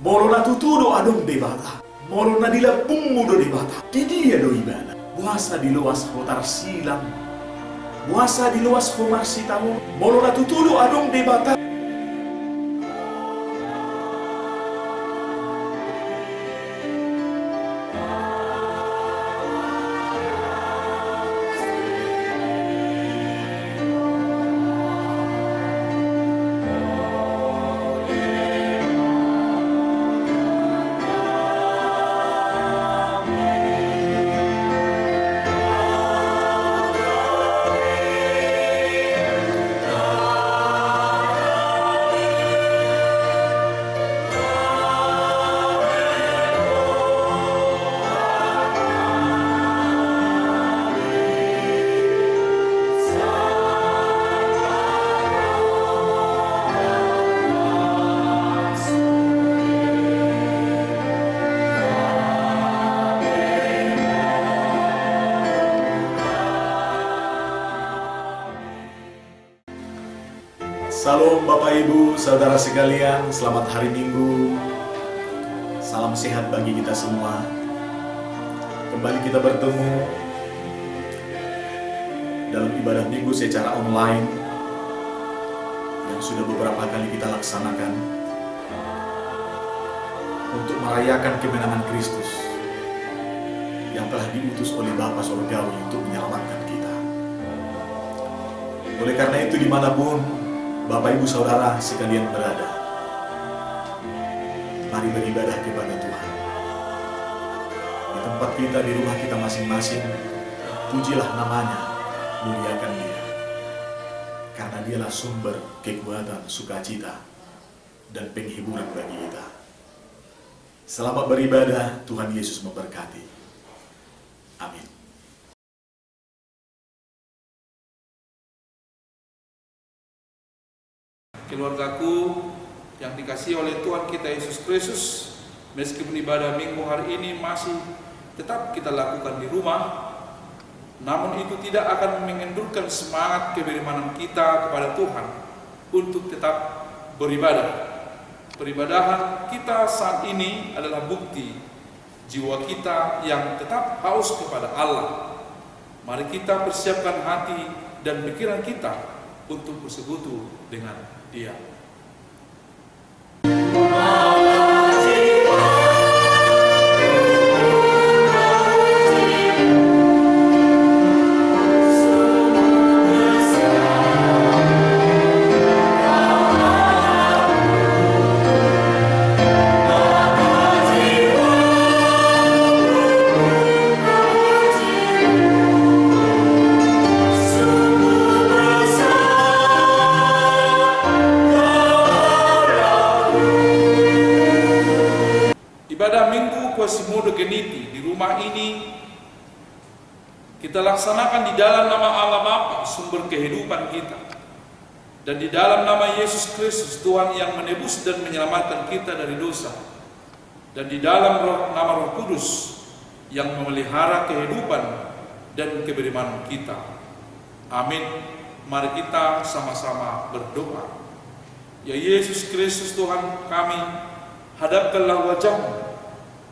Moro na tutudo adong debata. Moro na dilapung mudo debata. Didia do ibana. Buasa di luas hotar silang. Buasa di luas homar sitamu. Moro na tutudo adong debata. Salam Bapak Ibu, Saudara sekalian, selamat hari Minggu. Salam sehat bagi kita semua. Kembali kita bertemu dalam ibadah Minggu secara online yang sudah beberapa kali kita laksanakan untuk merayakan kemenangan Kristus yang telah diutus oleh Bapa Surgawi untuk menyelamatkan kita. Oleh karena itu, dimanapun Bapak Ibu Saudara sekalian berada, mari beribadah kepada Tuhan. Di tempat kita, di rumah kita masing-masing, pujilah namanya, muliakan Dia. Karena Dialah sumber kekuatan, sukacita, dan penghiburan bagi kita. Selamat beribadah, Tuhan Yesus memberkati. Amin. Keluargaku yang dikasihi oleh Tuhan kita Yesus Kristus, meskipun ibadah Minggu hari ini masih tetap kita lakukan di rumah, namun itu tidak akan mengendurkan semangat keberimanan kita kepada Tuhan untuk tetap beribadah. Peribadahan kita saat ini adalah bukti jiwa kita yang tetap haus kepada Allah. Mari kita persiapkan hati dan pikiran kita untuk bersekutu dengan Dia. Ibadah Minggu Quasimodo Geniti di rumah ini kita laksanakan di dalam nama Allah Bapa, sumber kehidupan kita, dan di dalam nama Yesus Kristus, Tuhan yang menebus dan menyelamatkan kita dari dosa, dan di dalam nama Roh Kudus yang memelihara kehidupan dan keberimanan kita. Amin. Mari kita sama-sama berdoa. Ya Yesus Kristus Tuhan kami, hadapkanlah wajah-Mu,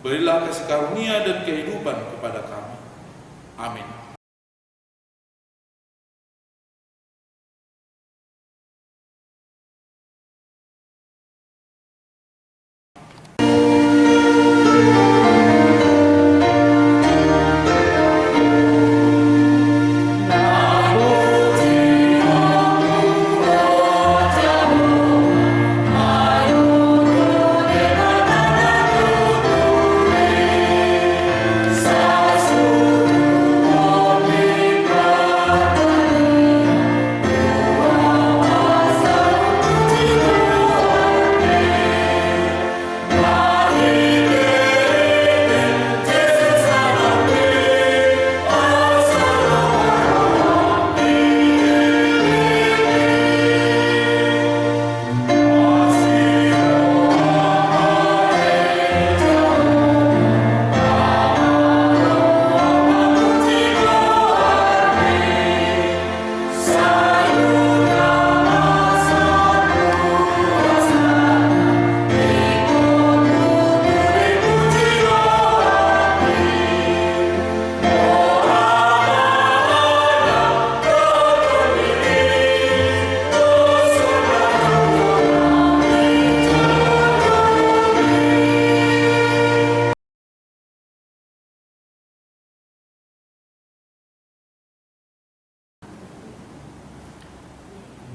berilah kasih karunia dan kehidupan kepada kami. Amin.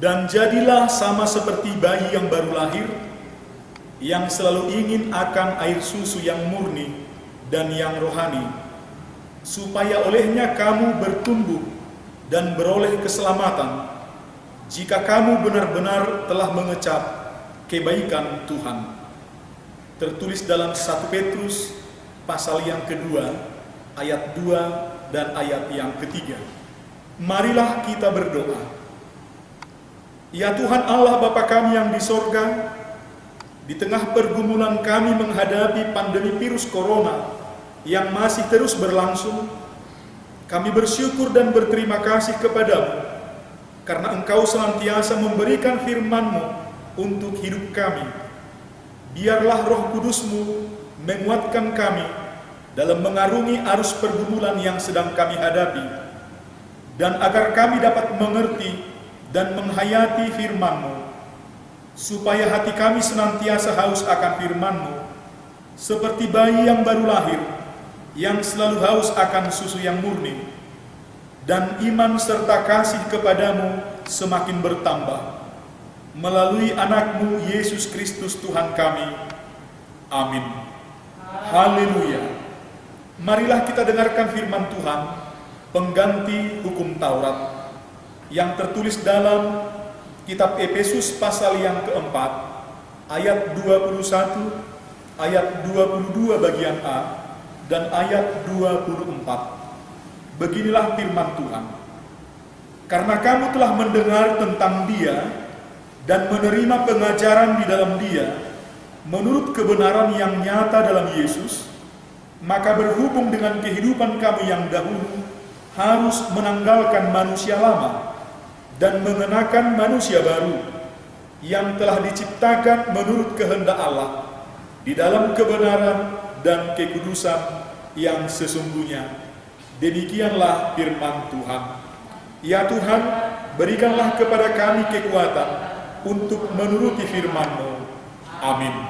Dan jadilah sama seperti bayi yang baru lahir, yang selalu ingin akan air susu yang murni dan yang rohani, supaya olehnya kamu bertumbuh dan beroleh keselamatan, jika kamu benar-benar telah mengecap kebaikan Tuhan. Tertulis dalam 1 Petrus pasal yang kedua, ayat 2 dan ayat yang ketiga. Marilah kita berdoa. Ya Tuhan Allah Bapa kami yang di sorga, di tengah pergumulan kami menghadapi pandemi virus corona yang masih terus berlangsung, kami bersyukur dan berterima kasih kepadamu karena Engkau senantiasa memberikan firman-Mu untuk hidup kami. Biarlah Roh Kudus-Mu menguatkan kami dalam mengarungi arus pergumulan yang sedang kami hadapi, dan agar kami dapat mengerti dan menghayati firman-Mu, supaya hati kami senantiasa haus akan firman-Mu, seperti bayi yang baru lahir, yang selalu haus akan susu yang murni, dan iman serta kasih kepadamu semakin bertambah, melalui anak-Mu Yesus Kristus Tuhan kami. Amin. Haleluya. Marilah kita dengarkan firman Tuhan, pengganti hukum Taurat, yang tertulis dalam kitab Efesus pasal yang keempat, ayat 21, ayat 22 bagian A, dan ayat 24. Beginilah firman Tuhan. Karena kamu telah mendengar tentang Dia dan menerima pengajaran di dalam Dia, menurut kebenaran yang nyata dalam Yesus, maka berhubung dengan kehidupan kamu yang dahulu, harus menanggalkan manusia lama dan mengenakan manusia baru, yang telah diciptakan menurut kehendak Allah, di dalam kebenaran dan kekudusan yang sesungguhnya. Demikianlah firman Tuhan. Ya Tuhan, berikanlah kepada kami kekuatan untuk menuruti firman-Mu. Amin.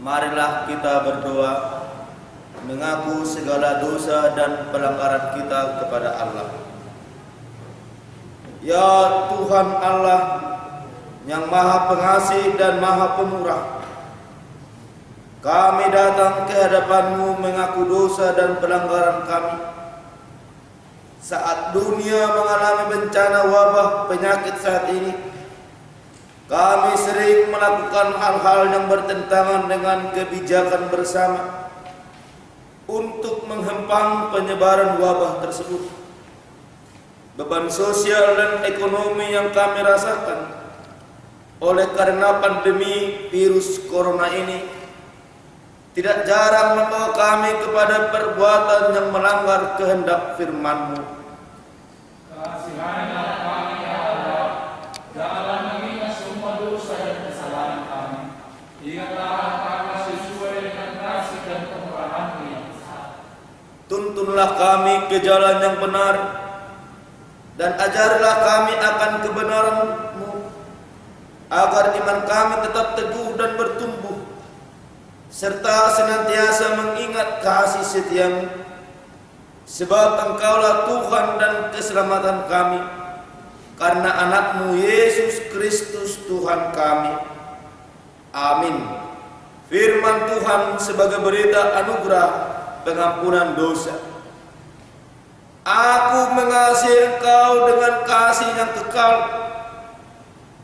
Marilah kita berdoa, mengaku segala dosa dan pelanggaran kita kepada Allah. Ya Tuhan Allah yang Maha Pengasih dan Maha Pemurah, kami datang ke hadapan-Mu mengaku dosa dan pelanggaran kami. Saat dunia mengalami bencana wabah penyakit saat ini, kami sering melakukan hal-hal yang bertentangan dengan kebijakan bersama untuk menghempang penyebaran wabah tersebut. Beban sosial dan ekonomi yang kami rasakan oleh karena pandemi virus corona ini tidak jarang membawa kami kepada perbuatan yang melanggar kehendak firman-Mu. Kasihanilah kami ya Allah, janganlah mengingat semua dosa dan kesalahan kami. Ingatlah kami sesuai dengan kasih dan kemurahan-Mu yang besar. Tuntunlah kami ke jalan yang benar, dan ajarilah kami akan kebenaran-Mu, agar iman kami tetap teguh dan bertumbuh, serta senantiasa mengingat kasih setia-Mu, sebab Engkaulah Tuhan dan keselamatan kami. karena anakmu Yesus Kristus Tuhan kami. Amin. Firman Tuhan sebagai berita anugerah pengampunan dosa. Aku mengasihi engkau dengan kasih yang kekal.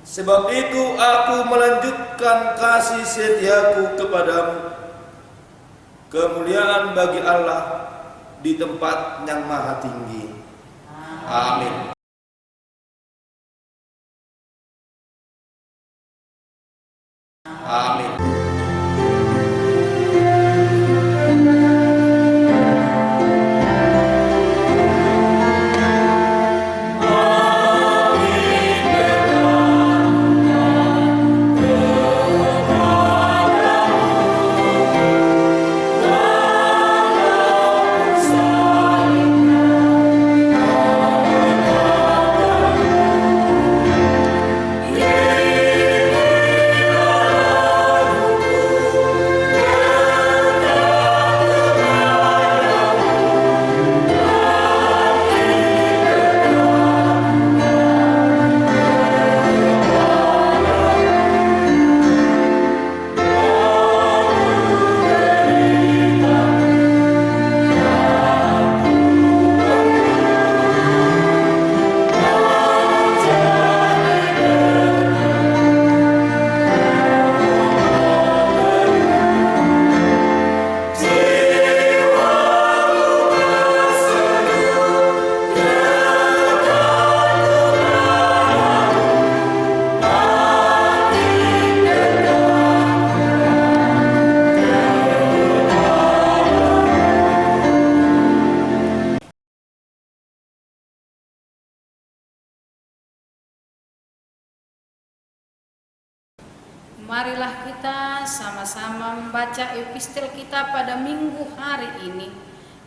Sebab itu aku melanjutkan kasih setiaku kepadamu. Kemuliaan bagi Allah di tempat yang maha tinggi. Amin. Amin. Marilah kita sama-sama membaca epistel kita pada minggu hari ini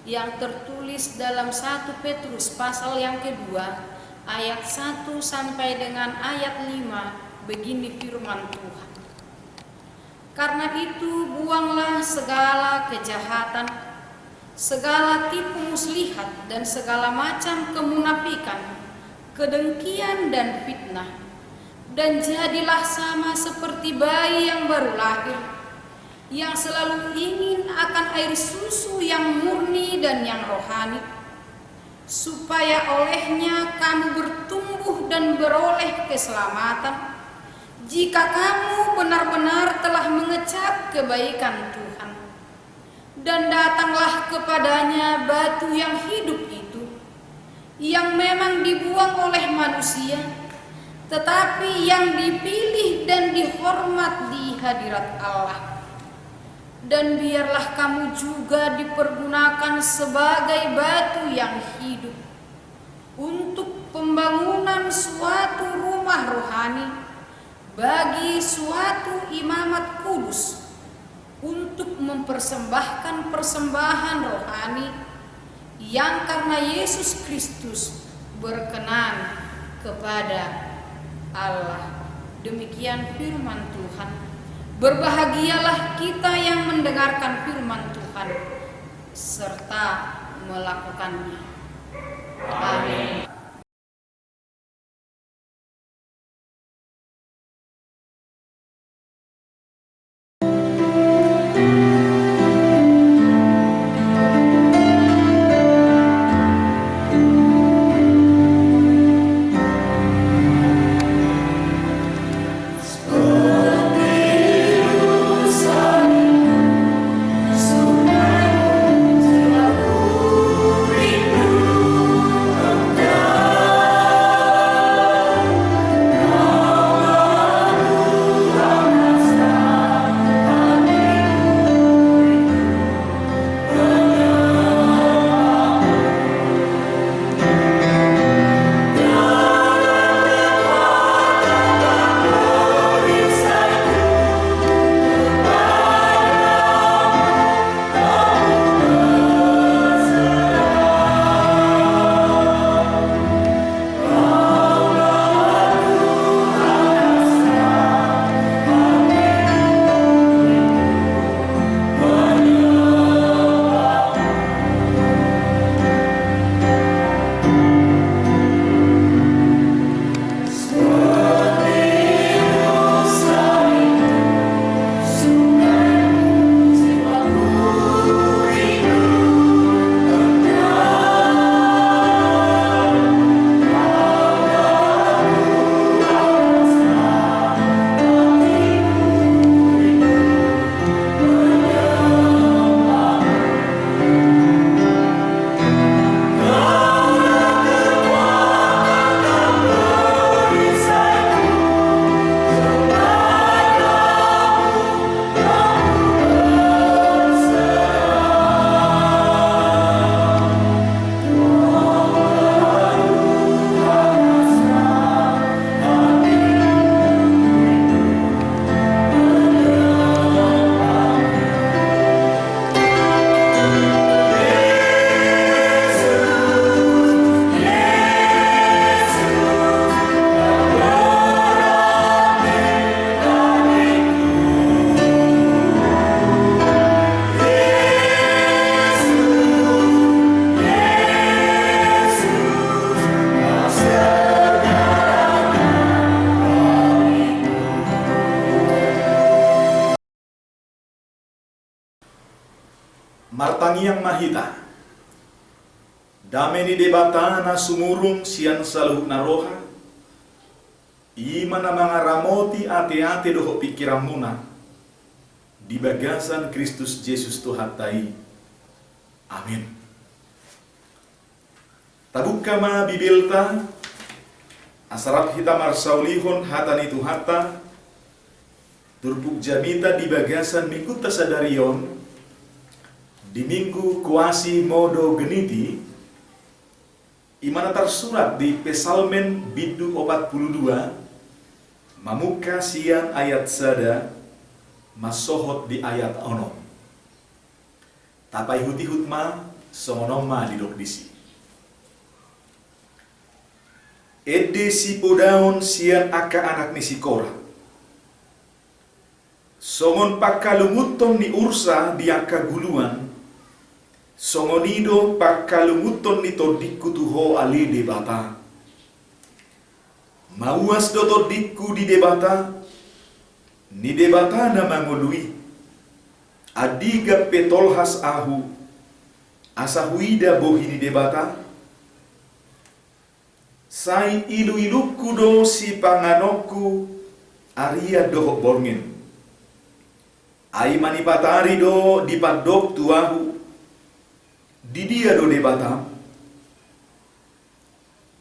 yang tertulis dalam 1 Petrus pasal yang kedua ayat 1 sampai dengan ayat 5. Begini firman Tuhan. Karena itu buanglah segala kejahatan, segala tipu muslihat dan segala macam kemunafikan, kedengkian dan fitnah. Dan jadilah sama seperti bayi yang baru lahir, yang selalu ingin akan air susu yang murni dan yang rohani, supaya olehnya kamu bertumbuh dan beroleh keselamatan, jika kamu benar-benar telah mengecap kebaikan Tuhan. Dan datanglah kepadanya batu yang hidup itu, yang memang dibuang oleh manusia, tetapi yang dipilih dan dihormat di hadirat Allah. Dan biarlah kamu juga dipergunakan sebagai batu yang hidup untuk pembangunan suatu rumah rohani bagi suatu imamat kudus, untuk mempersembahkan persembahan rohani yang karena Yesus Kristus berkenan kepada Allah. Demikian firman Tuhan. Berbahagialah kita yang mendengarkan firman Tuhan serta melakukannya. Amin. Rindu engkau martangiang mahita. Dame ni debata na sumurung siyan saluhuk na roha. Ima na mga ramoti ate-ate doho pikiran muna. Di bagasan Kristus Yesus Tuhan tai. Amin. Tabuk kama bibilta asarap hita marsaulihon hatan itu hata turpuk jamita di bagasan minggu tasadarion di minggu kuasi modo geniti imana tersurat di Pesalmen bidu 42 mamuka sian ayat sada masohot di ayat ono tapai huti hutma songonoma di dokdisi Ede si podaon sian aka anak ni si Kora. Songon pakalumuton ni ursa di aka guluan. Songonido pakalumuton ni todikku tuho ali debata. Mauas do todikku di debata. Ni debata na mangului. Adiga petolhas ahu. Asahuida bohi ni debata. Sai ilu-iluku do si panganoku aria doh borngin. Ai manipatari do dipadok tuahu. Didia do debata.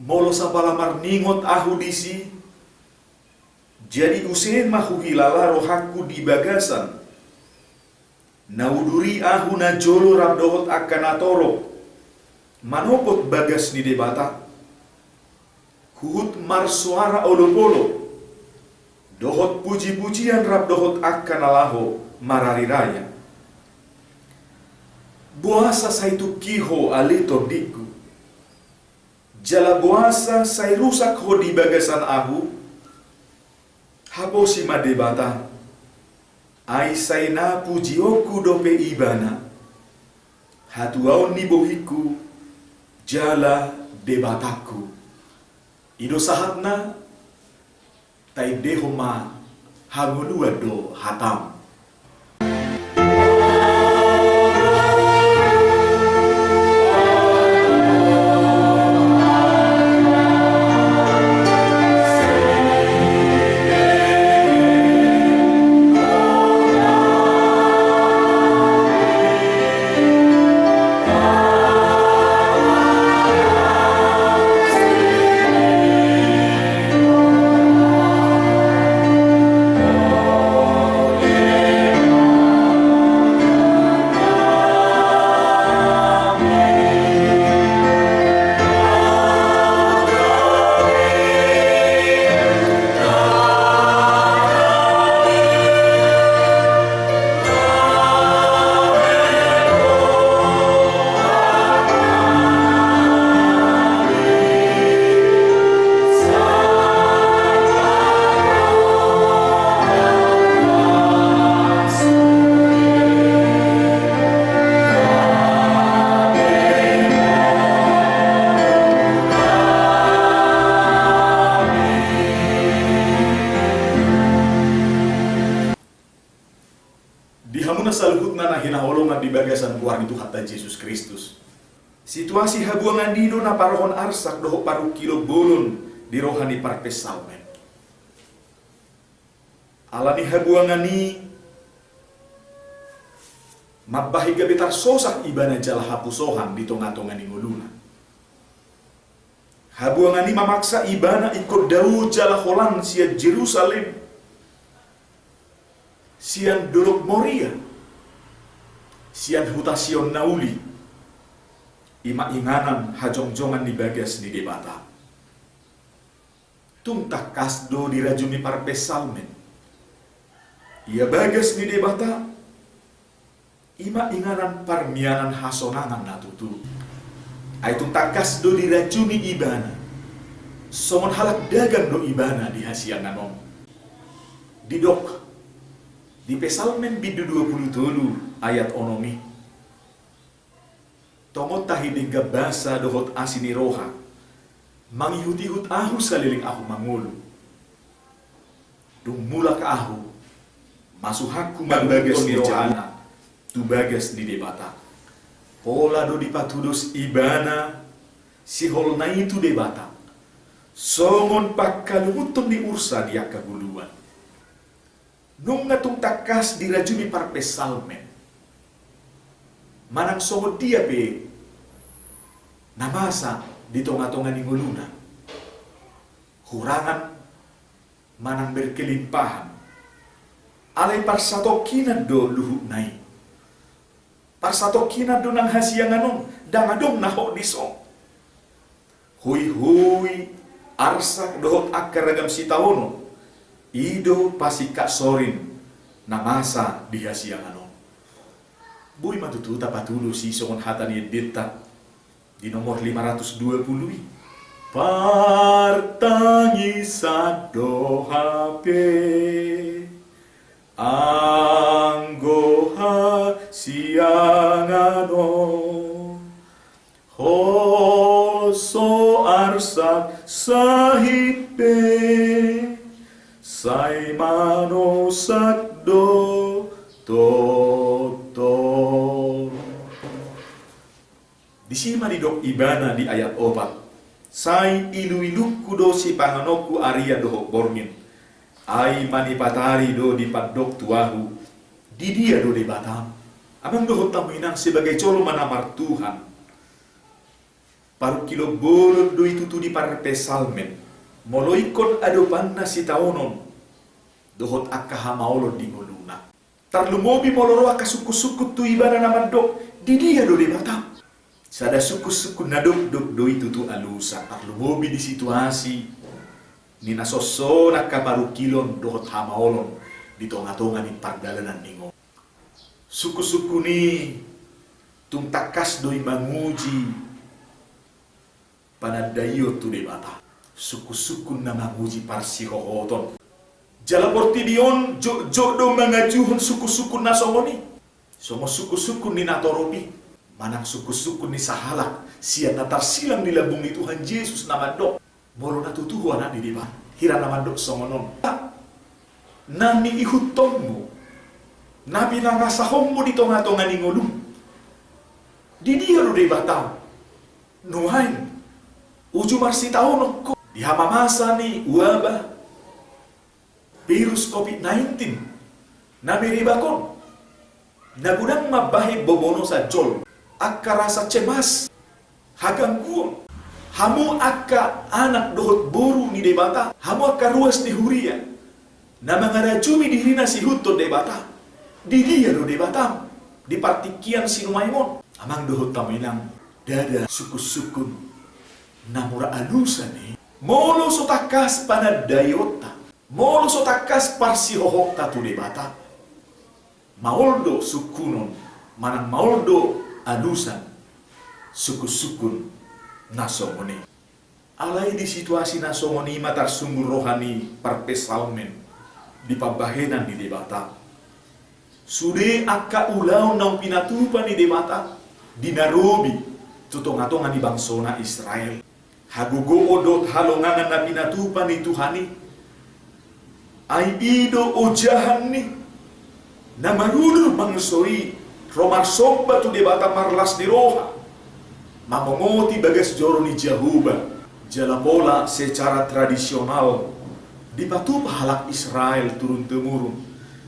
Molo sapalamar ningot ahu disi. Jadi usen mahu hilala rohaku di bagasan. Nauduri ahu na jolo rabdohot akan atorok. Manopot bagas ni debata. Huhut marsuara olo-olo. Dohot puji-pujian rab dohot akan alaho marari raya. Buasa saitu kiho alito diku. Jala buasa sai rusak ho di bagasan ahu. Hapo si madebata. Ai sai na pujioku dope ibana. Hatuaon ni bohiku. Jala debataku. Ido sahatna tai dehoma hangulua do hatam. Saluhutna na hinaholongan di bagasan buhan itu hatta Yesus Kristus. Situasi habuangan dino na parohon arsak doho paru kilo bolon di rohani parpes salmen. Alani habuangan ni mabahiga betar sosak ibana jala hapusohan di tonga-tonga ni nguluna. Habuangan ni mamaksa ibana ikut dau jala holang sia Jerusalem. Sian Dorok Moria. Sian hutasion nauli. Ima inganan hajong-jongan di bagas di debata. Tumtak kasdo dirajumi parpes salmen. Ia bagas di debata. Ima inganan parmianan hasonangan natutu. Ay tumtak kasdo dirajumi ibana. Somon halak dagang do ibana di hasian nanom. Didok. Di Pesalmen bidu 27 ayat onomi. Tomot tahidingga basa dohot asini roha. Mangihut-ihut ahu saliling ahu mangulu. Dung mula ka ahu. Masuhaku magbagas ni rohana. Tu bagas di debata. Pola do dipatudos ibana si holna itu de bata. Songon pakkalutun di ursa dia kaguluan. Nung ngatung takas dirajumi parpesalmen. Manang songon dia pe namasa di tonga-tonga ni nguluna. Hurangan manang berkelimpahan. Alay parsatokinan do luhut nai. Parsatokinan do nang hasianganon dangadong nahok disong. Hui arsak dohot akaragam sitaono. Ido pasika sorin namasa di hasianganon. Bui matututa patulu si songon hatani edeta di nomor 520. Partangisan dohape anggoha siangano hoso arsak sahipe saimano sakdo toto. Disima di dok ibana di ayat 4. Sai ilu-iluku do si panganoku aria doho bormin. Ai manipatari do di padok tuahu. Di dia do de batam. Amang doho tamuinan sebagai colo manamar Tuhan. Paru kilo bolon do itu tu di parpesalmen. Moloikon adopan na si taonon. Dohot akka hamaolon di ngoluna. Tarlumobi moloro akka suku-suku tu ibana naman dok. Di dia do de batam. Sada suku-suku nadok-dok do itu tu alusa. Arlumobi di situasi ni nasoso nakaparukilon dohot hamaolon di tonga-tonga ni pardalanan ningo. Suku-suku ni tung takas doi manguji panadayo tu de bata. Suku-suku na manguji parsihohoton. Jalaporti dion jok do mangajuhon suku-suku na somoni. Somo suku-suku ni natoropi. Manang suku-suku ni sahalak siya natarsilang nilabung ni Tuhan Yesus namadok. Moro natutuwa na di diba? Hira namadok songonon. Nami ihutongmu. Nabi nangasahong di tonga-tonga ni ngolum. Di dia lo di batang. Nuhain. Uju marsitaon ko. Di hamamasa ni wabah. Virus COVID-19. Nabi ribakon. Nagudang mabahi bobono sa jol. Akka rasa cemas, hagangguan. Hamu akka anak dohot boru ni debata. Hamu akka ruas ni huria. Na mangarajumi dirina si huto debata. Di dia do debata. Di partikian sinumaimon. Amang dohot taminang dada suku-sukun. Namura alusan ni. Molo sotakas panadayota. Molo sotakas parsihohokta tu debata. Maoldo sukunon. Manang maoldo alusan suku-sukun nasomoni. Alai di situasi nasomoni matar sumber rohani parpesalmen di pambahenan di debata. Sude akka ulaw nang pinatupan di debata di Narobi tutonga-tonga di bangsona Israel. Hagugo odot halongangan na pinatupan ni Tuhani. Ay ido ojahan ni na marunur mangsori Romar somba tu debata marlas di roha. Mamongoti bagas joro ni Jahuba. Jalapola secara tradisional. Dipatu halak Israel turun-temurun.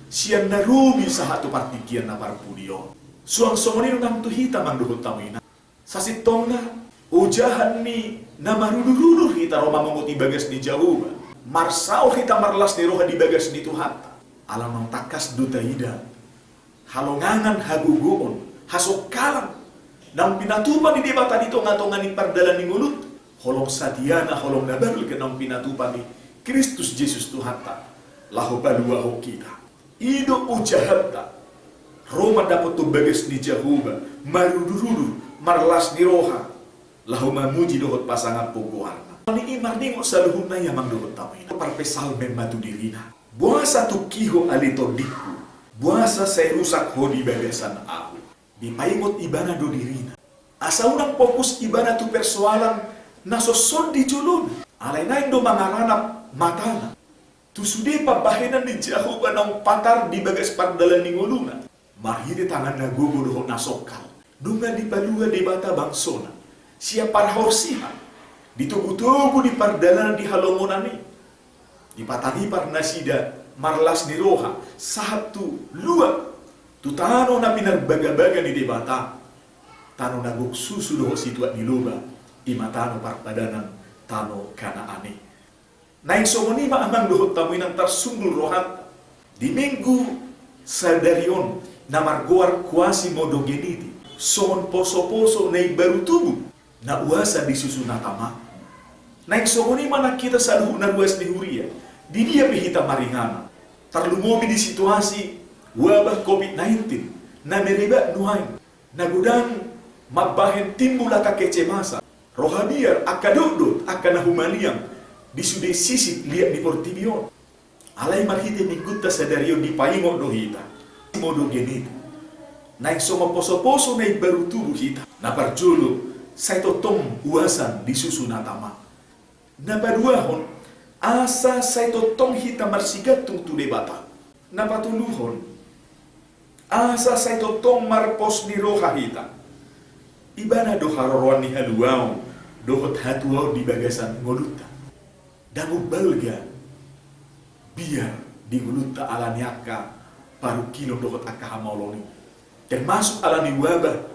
Sian narubi sahatu partikian na parpudio. Suang somoni nang tuhita manduhut tamina. Sasitong na. Ujahan ni na marudur-rudur kita Roma mongoti bagas di Jahuba. Marsao kita marlas di roha di bagas di Tuhan. Alam nang takas dutaida. Halongangan hagugoon, hasokalan, nang pinatupan ni debata dito nga tonga ni pardalan ni ngulut, holong sadiana, holong nabaril ka nang pinatupan ni Kristus Jesus Tuhan ta, laho baluaho kita. Ido ujahat ta, Roma dapat tubagas ni Jahuba, marudurudu, marlas ni roha, laho mamuji dohot pasangan puguarna. Ni imar ningo sa luhun na yamang dohot tamoy na parpesalmen matudirina. Buasa tukiho alito diku. Buasa saya rusak ho di bagasan aku. Di paingot ibana do dirina. Asa unang fokus ibana tu persoalan nasosod di julun. Alay nain do mangaranap matana. Tu sude pabahenan di jauh banang patar di bagas pardalan ni nguluna. Mahiri tangan nagugo do nasokal. Dunga di palua di bata bangsona. Siapar horsiha. Ditugu-tugu di pardalan di halomonani. Di patangi par nasida marlas ni roha. Satu lua. Tutano na pinagbaga-baga ni debata. Tano naguk susu doho situat di loba. Imatano parpadanan tano kanaane. Naing somonima amang doho tamuin ang tarsundul rohan. Di minggu sadarion na margoar kuasi modogeniti. Somon poso-poso na baru tubuh na uasa di susu natama. Naik sogoni mana kita saluh na ruas ni huria. Di dia pihita maringana. Tarlumobi di situasi wabah COVID-19 na mereba nuhain. Na gudang mabahen timbul aka kecemasan. Rohabiar akadodot akana humaliang di sude sisik liat di portibion. Alai marhite mingguta sadario di paingo dohita. Modo genito. Naik soma poso-poso naik baru tubuh kita. Naparjolo saya totong uasan di susu natama. Napaduahon asa saya totong hita marsigatung tu debata. Napatuluhon asa saya totong marpos ni roha hita. Ibana do haroroan ni haluau dohot hatuau di bagasan ngoluta. Damu balga biar di ngoluta alaniaka paru kilo dohot aka hamauloni. Termasuk alami wabah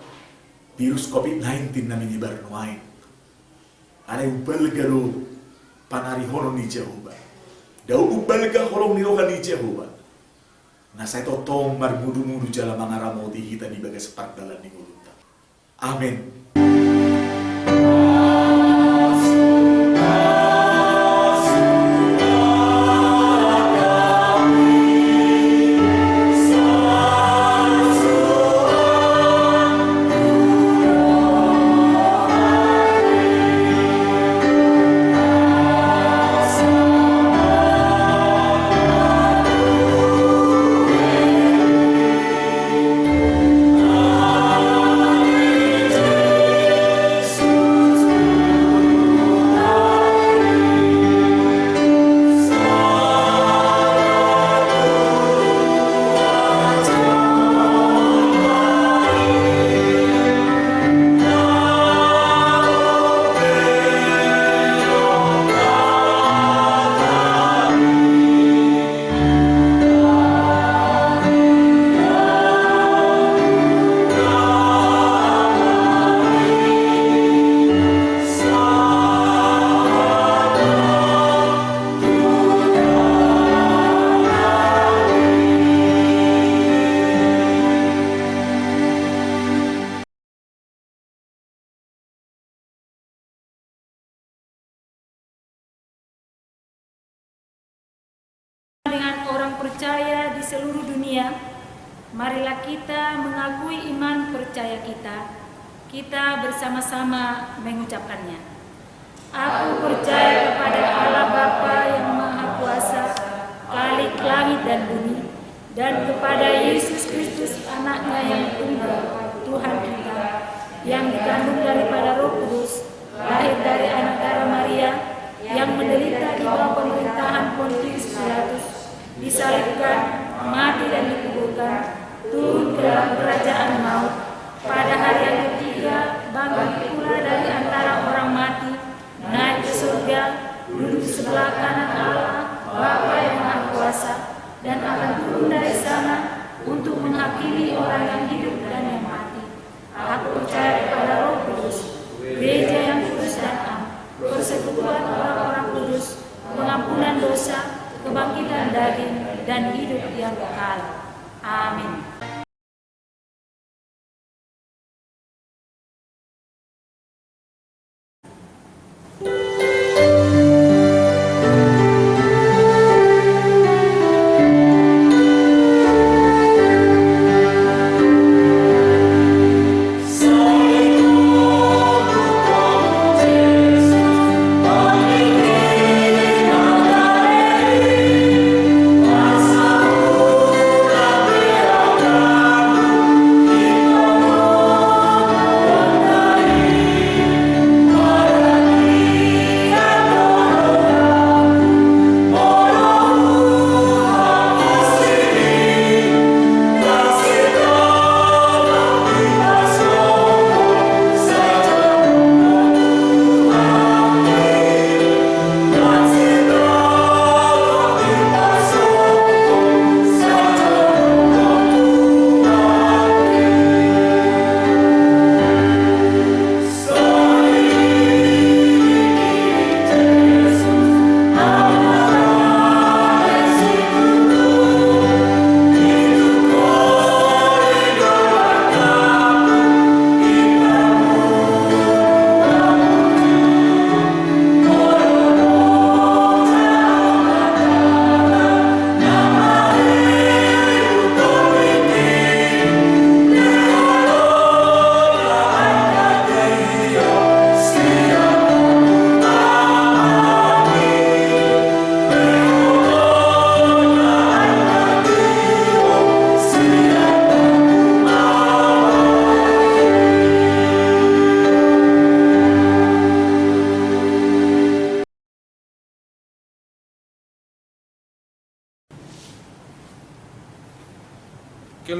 virus COVID-19 na menyebar nuain. Ada ubalga lo panari horong ni Jehovah. Dau ubalga horong ni rohan ni Jehovah. Na saya totong marmudu-mudu jala mangaramoti hita di bagas pardalan ni nguluta. Amin. Dengan orang percaya di seluruh dunia, marilah kita mengakui iman percaya kita. Kita bersama-sama mengucapkannya. Aku percaya kepada Allah Bapa yang Maha Kuasa, Khalik langit dan bumi, dan kepada Yesus Kristus Anaknya yang tunggal, Tuhan kita, yang dikandung daripada Roh Kudus, lahir dari anak darah Maria, yang menderita di bawah pemerintahan Pontius Pilatus, disalibkan, mati dan dikuburkan, turun ke dalam kerajaan maut, pada hari yang ketiga bangkit pula dari antara orang mati, naik ke surga, duduk di sebelah kanan Allah, Bapa yang Maha Kuasa, dan akan turun dari sana untuk menghakimi orang yang hidup dan yang mati. Aku percaya kepada Roh Kudus, gereja yang kudus dan am, persekutuan orang-orang kudus, pengampunan dosa, kebangkitan daging, dan hidup yang kekal. Amin.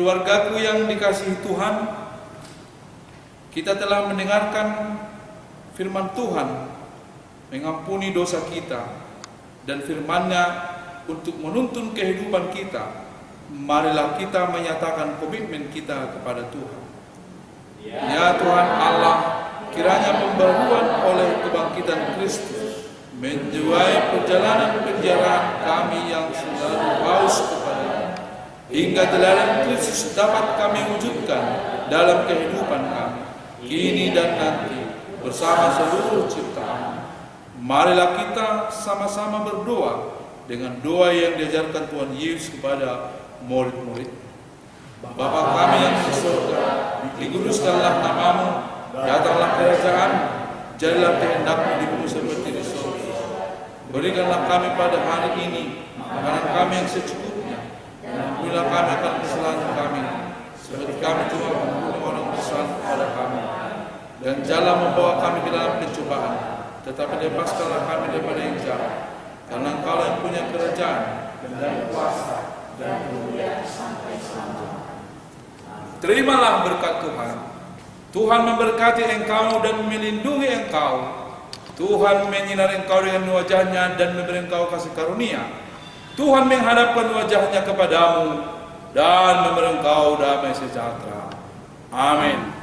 Keluargaku yang dikasihi Tuhan, kita telah mendengarkan firman Tuhan mengampuni dosa kita dan firman-Nya untuk menuntun kehidupan kita. Marilah kita menyatakan komitmen kita kepada Tuhan. Ya Tuhan Allah, kiranya pembaruan oleh kebangkitan Kristus menjiwai perjalanan penjarahan kami yang selalu haus kepada-Mu, hingga teladan Kristus dapat kami wujudkan dalam kehidupan kami, kini dan nanti, bersama seluruh ciptaan. Marilah kita sama-sama berdoa dengan doa yang diajarkan Tuhan Yesus kepada murid-murid. Bapa kami yang di surga, dikuduskanlah nama-Mu, datanglah kerajaan, jadilah kehendak-Mu di bumi seperti di surga. Berikanlah kami pada hari ini makanan kami yang secukupnya, dan ampunilah kami akan kesalahan kami, seperti kami juga mengampuni orang bersalah kepada kami. Dan janganlah membawa kami ke dalam pencobaan, tetapi lepaskanlah kami daripada yang jahat. Karena Engkau yang punya kerajaan dan kuasa dan kemuliaan sampai selamanya. Terimalah berkat Tuhan. Tuhan memberkati engkau dan melindungi engkau. Tuhan menyinari engkau dengan wajah-Nya dan memberi engkau kasih karunia. Tuhan menghadapkan wajah-Nya kepadamu dan memberi engkau damai sejahtera. Amin.